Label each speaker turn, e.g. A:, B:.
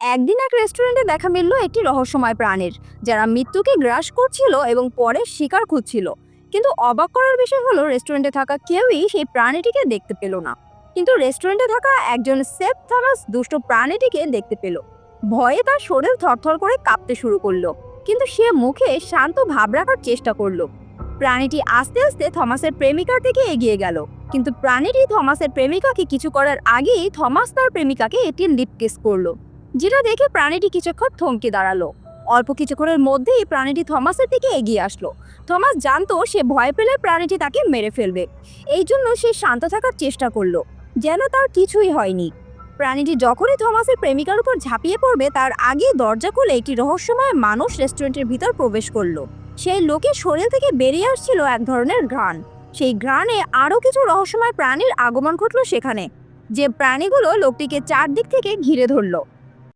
A: একদিন এক রেস্টুরেন্টে দেখা মিলল একটি রহস্যময় প্রাণীর, যারা মৃত্যুকে গ্রাস করছিল এবং পরে শিকার খুঁজছিল। কিন্তু অবাক করার বিষয় হলো রেস্টুরেন্টে থাকা কেউই সেই প্রাণীটিকে দেখতে পেল না। কিন্তু রেস্টুরেন্টে থাকা একজন সেফ থমাস দুষ্ট প্রাণীটিকে দেখতে পেল। ভয়ে তার শরীর থরথর করে কাঁপতে শুরু করলো, কিন্তু সে মুখে শান্ত ভাব রাখার চেষ্টা করলো। প্রাণীটি আস্তে আস্তে থমাসের প্রেমিকার দিকে এগিয়ে গেল, কিন্তু প্রাণীটি থমাসের প্রেমিকাকে কিছু করার আগেই থমাস তার প্রেমিকাকে এটি লিপ কিস করলো, যেটা দেখে প্রাণীটি কিছুক্ষণ থমকে দাঁড়ালো। অল্প কিছুক্ষণের মধ্যেই প্রাণীটি থমাসের দিকে এগিয়ে আসলো। থমাস জানতো সে ভয় পেলে প্রাণীটি তাকে মেরে ফেলবে, এই জন্য সে শান্ত থাকার চেষ্টা করলো, যেন তার কিছুই হয়নি। প্রাণীটি যখনই থমাসের প্রেমিকার উপর ঝাঁপিয়ে পড়বে তার আগে দরজা খুলে একটি রহস্যময় মানুষ রেস্টুরেন্টের ভিতর প্রবেশ করলো। সেই লোকের শরীর থেকে বেরিয়ে আসছিল এক ধরনের ঘ্রাণ। সেই ঘ্রাণে আরো কিছু রহস্যময় প্রাণীর আগমন ঘটলো সেখানে, যে প্রাণীগুলো লোকটিকে চারদিক থেকে ঘিরে ধরলো।